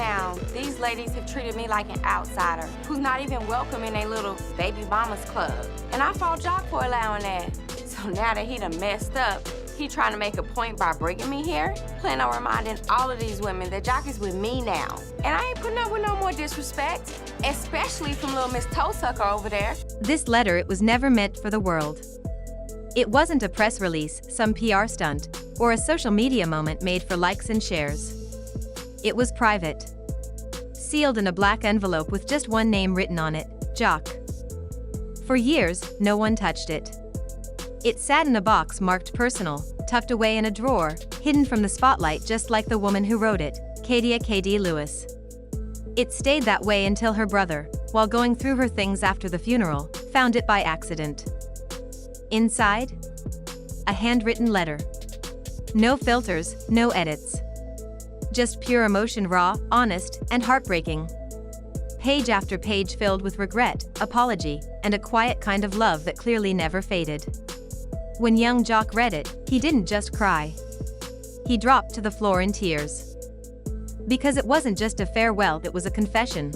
now, these ladies have treated me like an outsider who's not even welcome in their little baby mamas club. And I fault Joc for allowing that. So now that he done messed up, he trying to make a point by bringing me here, plan on reminding all of these women that Joc is with me now. And I ain't putting up with no more disrespect, especially from little Miss Toesucker over there. This letter, it was never meant for the world. It wasn't a press release, some PR stunt, or a social media moment made for likes and shares. It was private. Sealed in a black envelope with just one name written on it, Joc. For years, no one touched it. It sat in a box marked personal, tucked away in a drawer, hidden from the spotlight just like the woman who wrote it, Khadiyah Lewis. It stayed that way until her brother, while going through her things after the funeral, found it by accident. Inside? A handwritten letter. No filters, no edits. Just pure emotion, raw, honest, and heartbreaking. Page after page filled with regret, apology, and a quiet kind of love that clearly never faded. When Yung Joc read it, he didn't just cry. He dropped to the floor in tears. Because it wasn't just a farewell, it was a confession.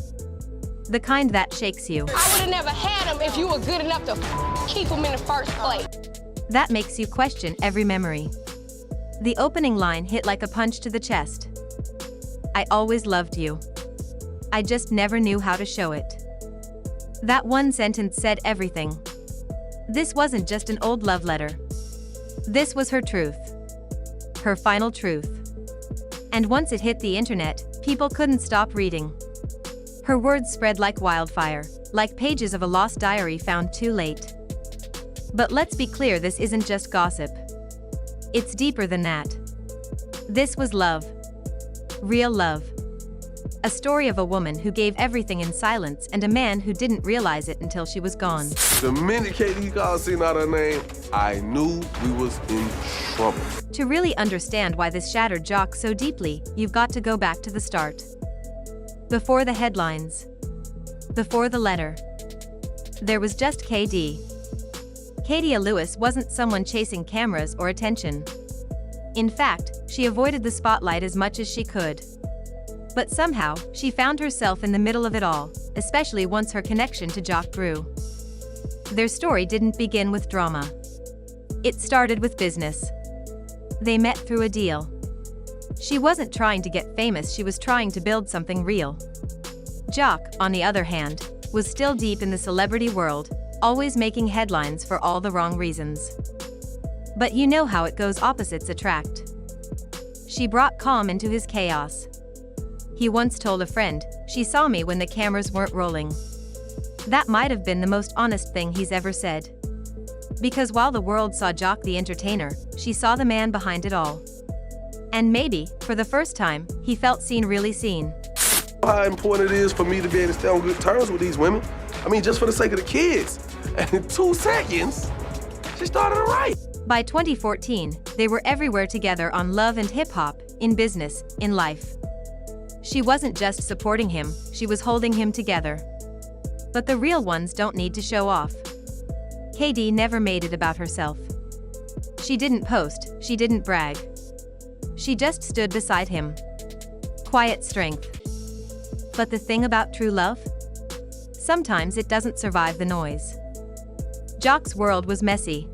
The kind that shakes you. I would've never had him if you were good enough to keep him in the first place. That makes you question every memory. The opening line hit like a punch to the chest. I always loved you. I just never knew how to show it. That one sentence said everything. This wasn't just an old love letter. This was her truth. Her final truth. And once it hit the internet, people couldn't stop reading. Her words spread like wildfire, like pages of a lost diary found too late. But let's be clear, this isn't just gossip. It's deeper than that. This was love. Real love. A story of a woman who gave everything in silence and a man who didn't realize it until she was gone. The minute Katie called, seen out her name, I knew we was in trouble. To really understand why this shattered Joc so deeply, you've got to go back to the start. Before the headlines. Before the letter. There was just KD. Khadiyah Lewis wasn't someone chasing cameras or attention. In fact, she avoided the spotlight as much as she could. But somehow, she found herself in the middle of it all, especially once her connection to Joc grew. Their story didn't begin with drama. It started with business. They met through a deal. She wasn't trying to get famous, she was trying to build something real. Joc, on the other hand, was still deep in the celebrity world, always making headlines for all the wrong reasons. But you know how it goes, opposites attract. She brought calm into his chaos. He once told a friend, "She saw me when the cameras weren't rolling." That might have been the most honest thing he's ever said. Because while the world saw Joc the entertainer, she saw the man behind it all. And maybe, for the first time, he felt seen, really seen. How important it is for me to be able to stay on good terms with these women. I mean, just for the sake of the kids. And in 2 seconds, she started to write. By 2014, they were everywhere together on love and hip-hop, in business, in life. She wasn't just supporting him, she was holding him together. But the real ones don't need to show off. KD never made it about herself. She didn't post, she didn't brag. She just stood beside him. Quiet strength. But the thing about true love? Sometimes it doesn't survive the noise. Joc's world was messy.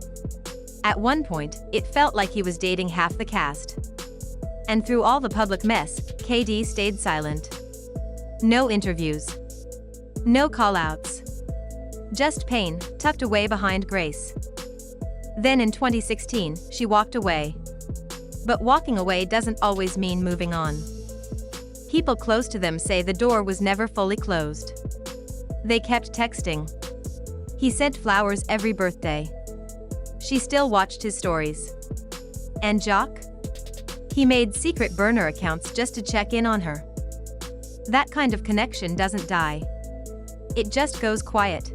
At one point, it felt like he was dating half the cast. And through all the public mess, KD stayed silent. No interviews. No call-outs. Just pain, tucked away behind grace. Then in 2016, she walked away. But walking away doesn't always mean moving on. People close to them say the door was never fully closed. They kept texting. He sent flowers every birthday. She still watched his stories. And Joc? He made secret burner accounts just to check in on her. That kind of connection doesn't die. It just goes quiet.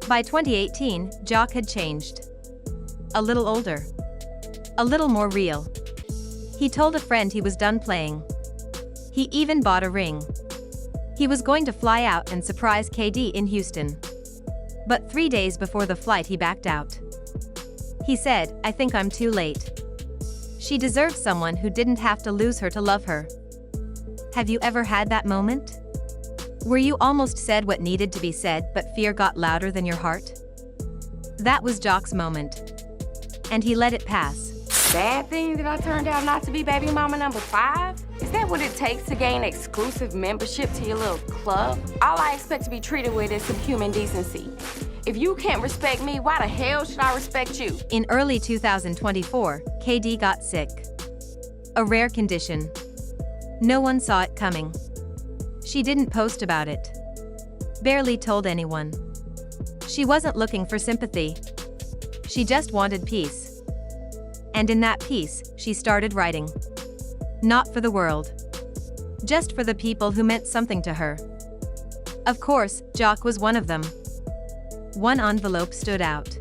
By 2018, Joc had changed. A little older. A little more real. He told a friend he was done playing. He even bought a ring. He was going to fly out and surprise KD in Houston. But 3 days before the flight he backed out. He said, "I think I'm too late." She deserved someone who didn't have to lose her to love her. Have you ever had that moment? Where you almost said what needed to be said, but fear got louder than your heart? That was Joc's moment. And he let it pass. Bad thing that I turned out not to be baby mama number 5? Is that what it takes to gain exclusive membership to your little club? All I expect to be treated with is some human decency. If you can't respect me, why the hell should I respect you? In early 2024, KD got sick. A rare condition. No one saw it coming. She didn't post about it. Barely told anyone. She wasn't looking for sympathy. She just wanted peace. And in that peace, she started writing. Not for the world. Just for the people who meant something to her. Of course, Joc was one of them. One envelope stood out.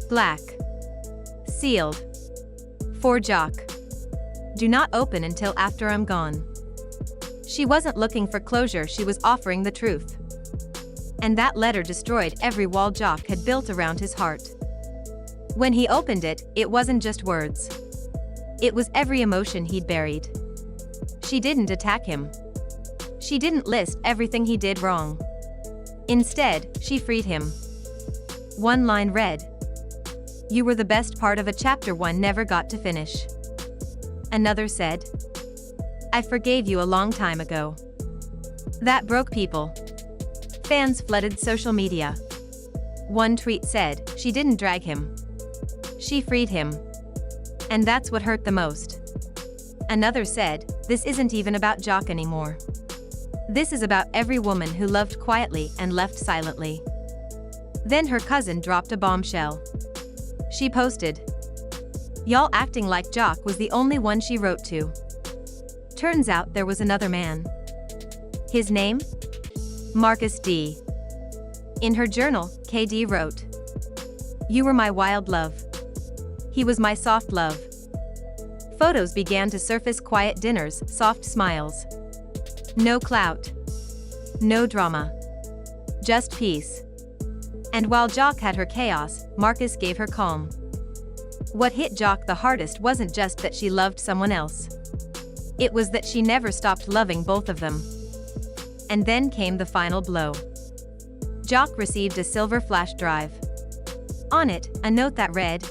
Black. Sealed. For Joc. Do not open until after I'm gone. She wasn't looking for closure, she was offering the truth. And that letter destroyed every wall Joc had built around his heart. When he opened it, it wasn't just words. It was every emotion he'd buried. She didn't attack him. She didn't list everything he did wrong. Instead, she freed him. One line read, "You were the best part of a chapter one never got to finish." Another said, "I forgave you a long time ago." That broke people. Fans flooded social media. One tweet said, "She didn't drag him. She freed him." And that's what hurt the most. Another said, "This isn't even about Joc anymore. This is about every woman who loved quietly and left silently." Then her cousin dropped a bombshell. She posted, "Y'all acting like Joc was the only one she wrote to." Turns out there was another man. His name? Marcus D. In her journal, KD wrote, "You were my wild love. He was my soft love." Photos began to surface: quiet dinners, soft smiles. No clout. No drama. Just peace. And while Joc had her chaos, Marcus gave her calm. What hit Joc the hardest wasn't just that she loved someone else. It was that she never stopped loving both of them. And then came the final blow. Joc received a silver flash drive. On it, a note that read,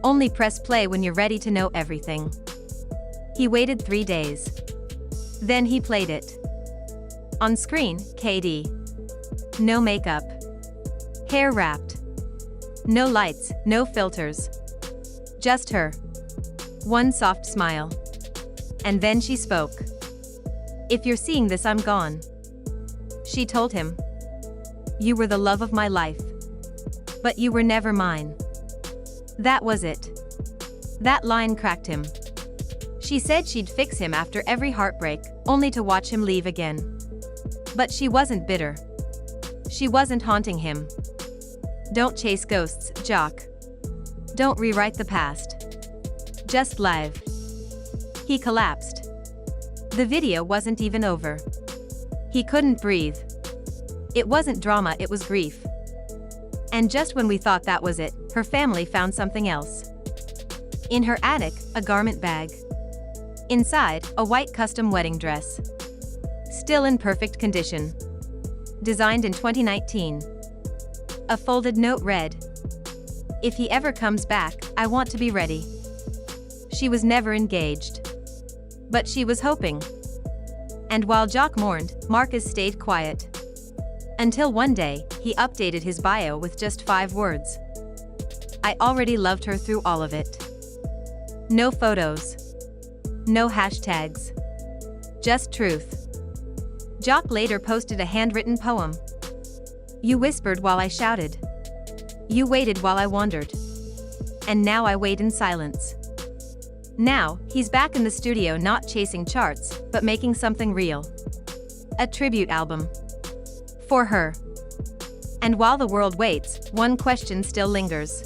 "Only press play when you're ready to know everything." He waited 3 days. Then he played it. On screen, KD. No makeup. Hair wrapped. No lights, no filters. Just her. One soft smile. And then she spoke. "If you're seeing this, I'm gone." She told him, "You were the love of my life. But you were never mine." That was it. That line cracked him. She said she'd fix him after every heartbreak, only to watch him leave again. But she wasn't bitter. She wasn't haunting him. Don't chase ghosts, Joc. Don't rewrite the past. Just live. He collapsed. The video wasn't even over. He couldn't breathe. It wasn't drama, it was grief. And just when we thought that was it, her family found something else. In her attic, a garment bag. Inside, a white custom wedding dress. Still in perfect condition. Designed in 2019. A folded note read, "If he ever comes back, I want to be ready." She was never engaged. But she was hoping. And while Joc mourned, Marcus stayed quiet. Until one day, he updated his bio with just 5 words. "I already loved her through all of it." No photos. No hashtags. Just truth. Joc later posted a handwritten poem. "You whispered while I shouted. You waited while I wandered. And now I wait in silence." Now, he's back in the studio, not chasing charts, but making something real. A tribute album. For her. And while the world waits, one question still lingers.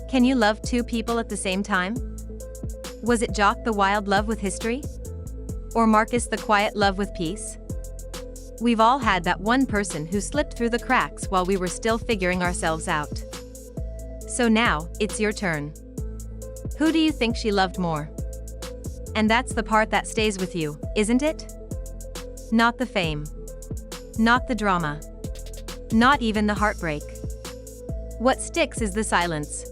Can you love 2 people at the same time? Was it Joc the wild love with history? Or Marcus the quiet love with peace? We've all had that one person who slipped through the cracks while we were still figuring ourselves out. So now, it's your turn. Who do you think she loved more? And that's the part that stays with you, isn't it? Not the fame. Not the drama. Not even the heartbreak. What sticks is the silence.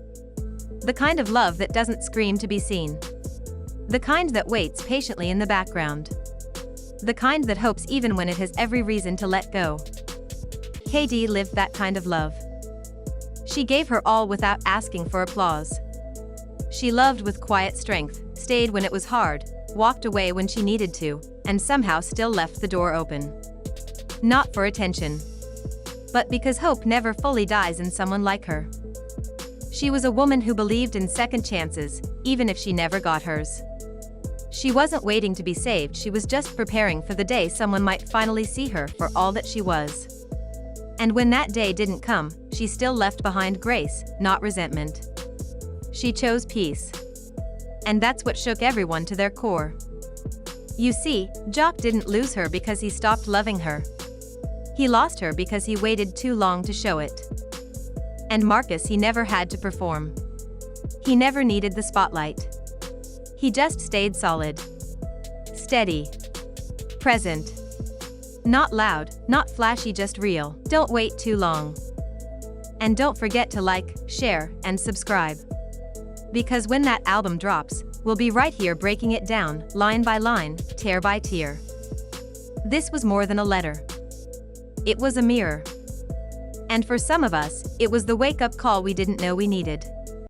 The kind of love that doesn't scream to be seen. The kind that waits patiently in the background. The kind that hopes even when it has every reason to let go. KD lived that kind of love. She gave her all without asking for applause. She loved with quiet strength, stayed when it was hard, walked away when she needed to, and somehow still left the door open. Not for attention, but because hope never fully dies in someone like her. She was a woman who believed in second chances, even if she never got hers. She wasn't waiting to be saved, she was just preparing for the day someone might finally see her for all that she was. And when that day didn't come, she still left behind grace, not resentment. She chose peace. And that's what shook everyone to their core. You see, Joc didn't lose her because he stopped loving her. He lost her because he waited too long to show it. And Marcus, he never had to perform. He never needed the spotlight. He just stayed solid. Steady. Present. Not loud, not flashy, just real. Don't wait too long. And don't forget to like, share, and subscribe. Because when that album drops, we'll be right here breaking it down, line by line, tear by tear. This was more than a letter. It was a mirror. And for some of us, it was the wake-up call we didn't know we needed.